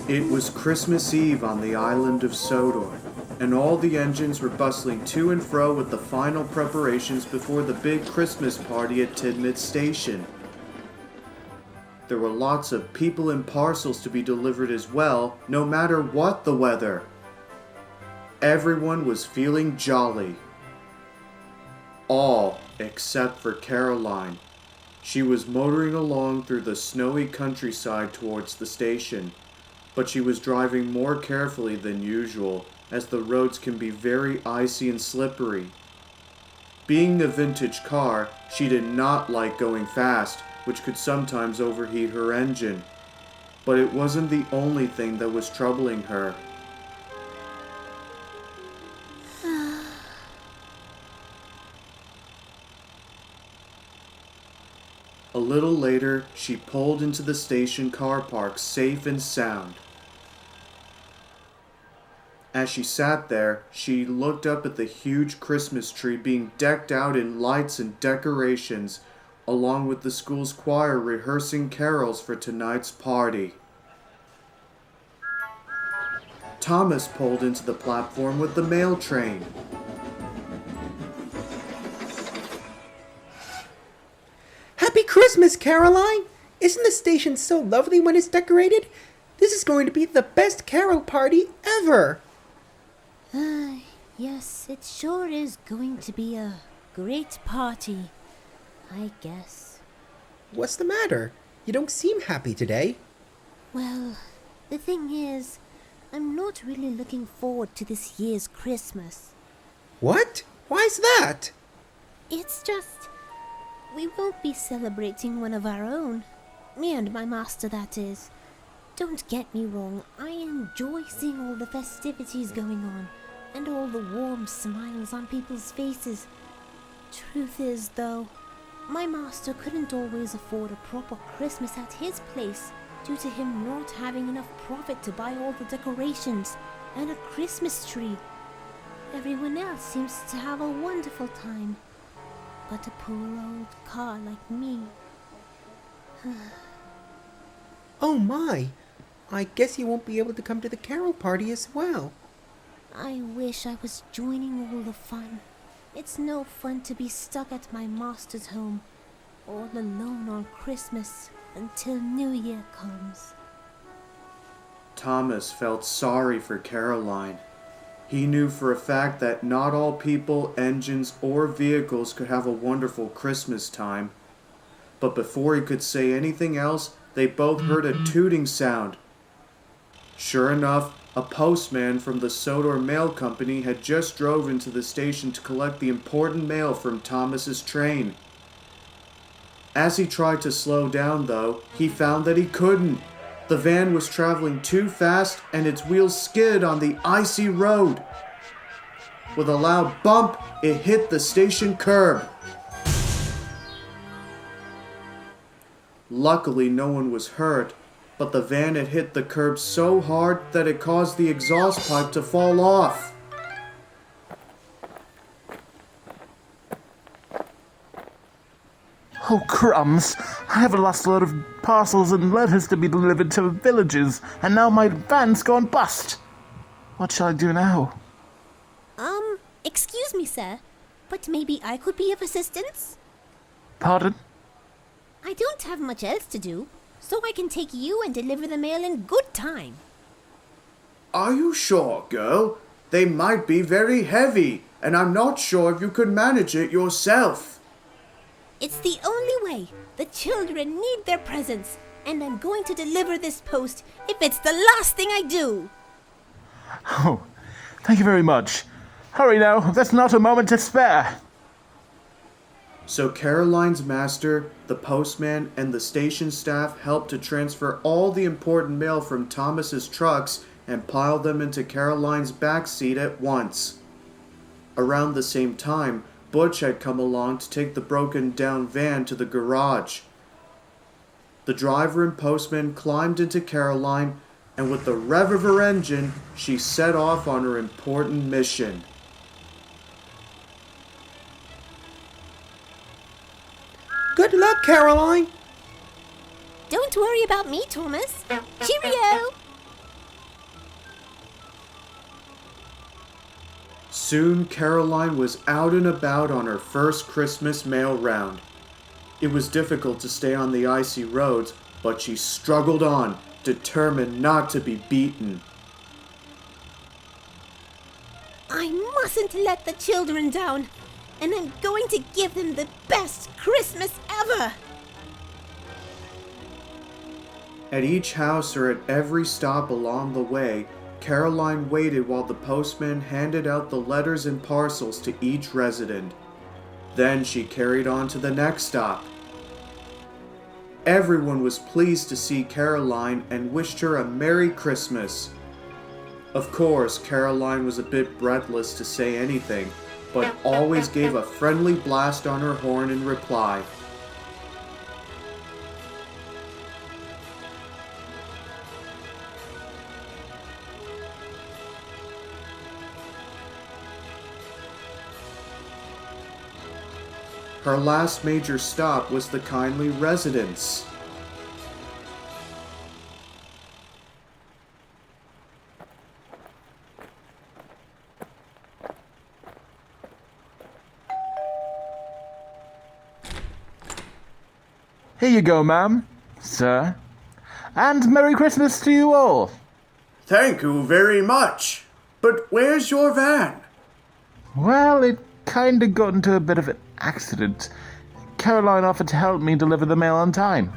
It was Christmas Eve on the island of Sodor, and all the engines were bustling to and fro with the final preparations before the big Christmas party at Tidmouth station. There were lots of people and parcels to be delivered as well, no matter what the weather. Everyone was feeling jolly. All except for Caroline. She was motoring along through the snowy countryside towards the station, but she was driving more carefully than usual, as the roads can be very icy and slippery. Being a vintage car, she did not like going fast, which could sometimes overheat her engine. But it wasn't the only thing that was troubling her. A little later, she pulled into the station car park safe and sound. As she sat there, she looked up at the huge Christmas tree being decked out in lights and decorations, along with the school's choir rehearsing carols for tonight's party. Thomas pulled into the platform with the mail train. Happy Christmas, Caroline! Isn't the station so lovely when it's decorated? This is going to be the best carol party ever! Yes, it sure is going to be a great party, I guess. What's the matter? You don't seem happy today. Well, the thing is, I'm not really looking forward to this year's Christmas. What? Why's that? It's just, we won't be celebrating one of our own. Me and my master, that is. Don't get me wrong, I enjoy seeing all the festivities going on, and all the warm smiles on people's faces. Truth is, though, my master couldn't always afford a proper Christmas at his place due to him not having enough profit to buy all the decorations and a Christmas tree. Everyone else seems to have a wonderful time, but a poor old car like me. Oh my! I guess you won't be able to come to the carol party as well. I wish I was joining all the fun. It's no fun to be stuck at my master's home, all alone on Christmas until New Year comes. Thomas felt sorry for Caroline. He knew for a fact that not all people, engines, or vehicles could have a wonderful Christmas time. But before he could say anything else, they both heard a tooting sound. Sure enough, a postman from the Sodor Mail Company had just drove into the station to collect the important mail from Thomas's train. As he tried to slow down, though, he found that he couldn't. The van was traveling too fast and its wheels skidded on the icy road. With a loud bump, it hit the station curb. Luckily, no one was hurt, but the van had hit the curb so hard that it caused the exhaust pipe to fall off. Oh, crumbs! I have a lost load of parcels and letters to be delivered to villages, and now my van's gone bust. What shall I do now? Excuse me, sir, but maybe I could be of assistance? Pardon? I don't have much else to do, so I can take you and deliver the mail in good time. Are you sure, girl? They might be very heavy, and I'm not sure if you could manage it yourself. It's the only way. The children need their presents, and I'm going to deliver this post if it's the last thing I do. Oh, thank you very much. Hurry now, there's not a moment to spare. So Caroline's master, the postman, and the station staff helped to transfer all the important mail from Thomas's trucks and piled them into Caroline's back seat at once. Around the same time, Butch had come along to take the broken down van to the garage. The driver and postman climbed into Caroline, and with the rev of her engine, she set off on her important mission. Good luck, Caroline! Don't worry about me, Thomas. Cheerio! Soon Caroline was out and about on her first Christmas mail round. It was difficult to stay on the icy roads, but she struggled on, determined not to be beaten. I mustn't let the children down, and I'm going to give them the best Christmas ever! At each house or at every stop along the way, Caroline waited while the postman handed out the letters and parcels to each resident. Then she carried on to the next stop. Everyone was pleased to see Caroline and wished her a Merry Christmas. Of course, Caroline was a bit breathless to say anything, but always gave a friendly blast on her horn in reply. Her last major stop was the kindly residence. Here you go, ma'am, sir. And Merry Christmas to you all. Thank you very much. But where's your van? Well, it kinda got into a bit of an accident. Caroline offered to help me deliver the mail on time.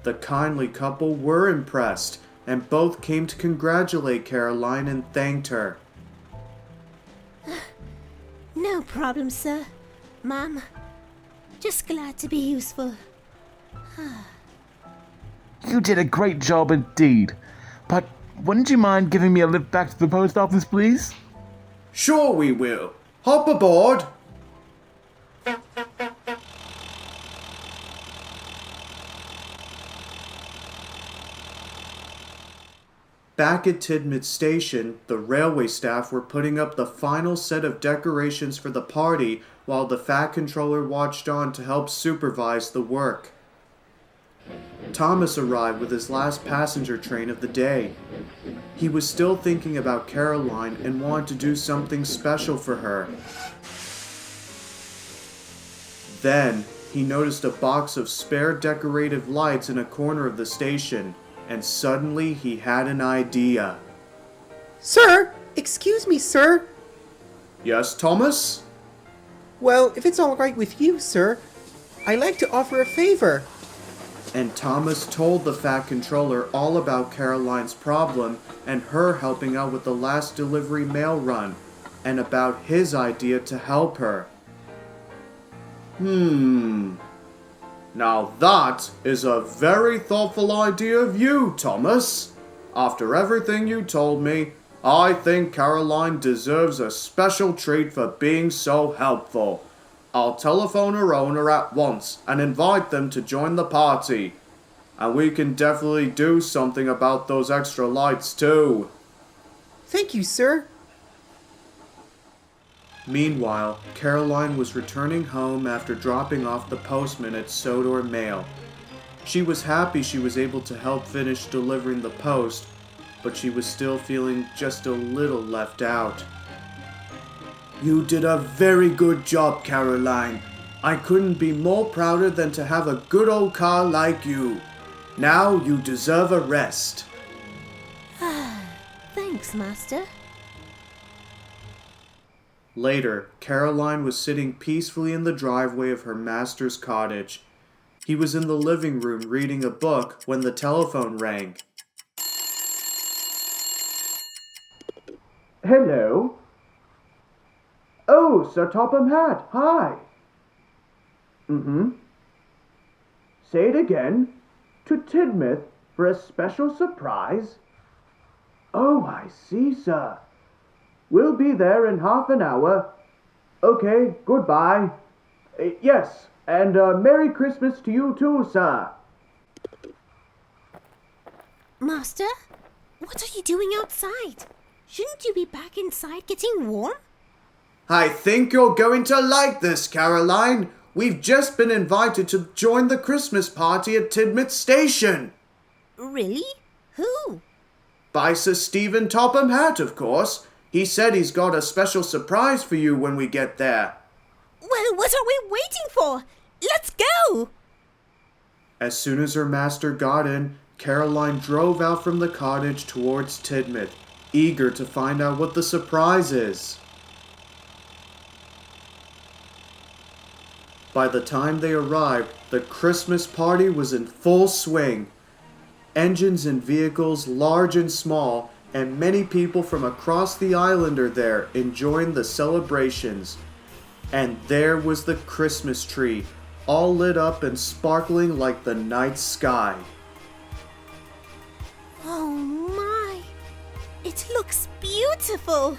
The kindly couple were impressed, and both came to congratulate Caroline and thanked her. No problem, sir. Ma'am, just glad to be useful. You did a great job indeed. But wouldn't you mind giving me a lift back to the post office, please? Sure we will. Hop aboard. Back at Tidmouth Station, the railway staff were putting up the final set of decorations for the party while the Fat Controller watched on to help supervise the work. Thomas arrived with his last passenger train of the day. He was still thinking about Caroline and wanted to do something special for her. Then, he noticed a box of spare decorative lights in a corner of the station, and suddenly he had an idea. Sir! Excuse me, sir! Yes, Thomas? Well, if it's all right with you, sir, I'd like to offer a favor. And Thomas told the Fat Controller all about Caroline's problem and her helping out with the last delivery mail run, and about his idea to help her. Now that is a very thoughtful idea of you, Thomas. After everything you told me, I think Caroline deserves a special treat for being so helpful. I'll telephone her owner at once and invite them to join the party. And we can definitely do something about those extra lights too. Thank you, sir. Meanwhile, Caroline was returning home after dropping off the postman at Sodor Mail. She was happy she was able to help finish delivering the post, but she was still feeling just a little left out. You did a very good job, Caroline. I couldn't be more prouder than to have a good old car like you. Now you deserve a rest. Thanks, Master. Later, Caroline was sitting peacefully in the driveway of her master's cottage. He was in the living room reading a book when the telephone rang. Hello? Oh, Sir Topham Hatt, hi. Say it again. To Tidmouth for a special surprise? Oh, I see, sir. We'll be there in half an hour. Okay, goodbye. Yes, and Merry Christmas to you too, sir. Master, what are you doing outside? Shouldn't you be back inside getting warm? I think you're going to like this, Caroline. We've just been invited to join the Christmas party at Tidmouth Station. Really? Who? By Sir Stephen Topham Hatt, of course. He said he's got a special surprise for you when we get there. Well, what are we waiting for? Let's go! As soon as her master got in, Caroline drove out from the cottage towards Tidmouth, eager to find out what the surprise is. By the time they arrived, the Christmas party was in full swing. Engines and vehicles, large and small, and many people from across the island are there enjoying the celebrations. And there was the Christmas tree, all lit up and sparkling like the night sky. Oh my! It looks beautiful!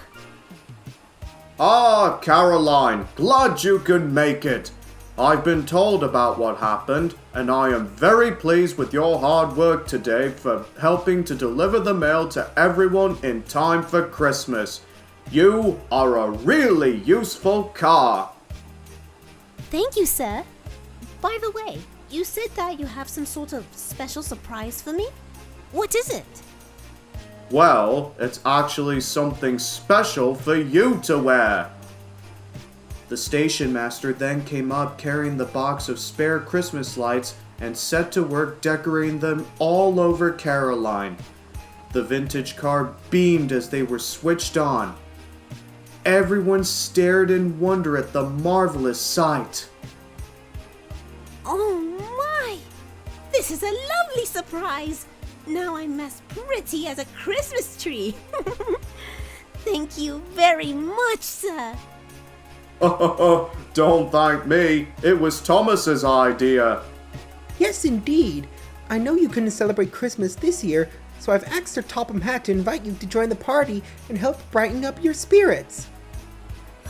Ah, Caroline, glad you could make it. I've been told about what happened, and I am very pleased with your hard work today for helping to deliver the mail to everyone in time for Christmas. You are a really useful car. Thank you, sir. By the way, you said that you have some sort of special surprise for me? What is it? Well, it's actually something special for you to wear. The station master then came up carrying the box of spare Christmas lights and set to work decorating them all over Caroline. The vintage car beamed as they were switched on. Everyone stared in wonder at the marvelous sight. Oh my! This is a lovely surprise! Now I'm as pretty as a Christmas tree! Thank you very much, sir! Don't thank me. It was Thomas's idea. Yes, indeed. I know you couldn't celebrate Christmas this year, so I've asked Sir Topham Hatt to invite you to join the party and help brighten up your spirits.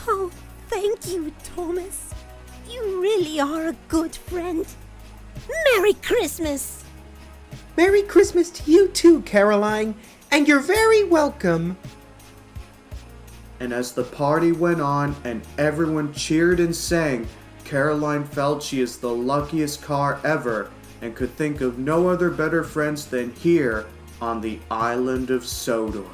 Oh, thank you, Thomas. You really are a good friend. Merry Christmas! Merry Christmas to you too, Caroline, and you're very welcome. And as the party went on and everyone cheered and sang, Caroline felt she is the luckiest car ever and could think of no other better friends than here on the island of Sodor.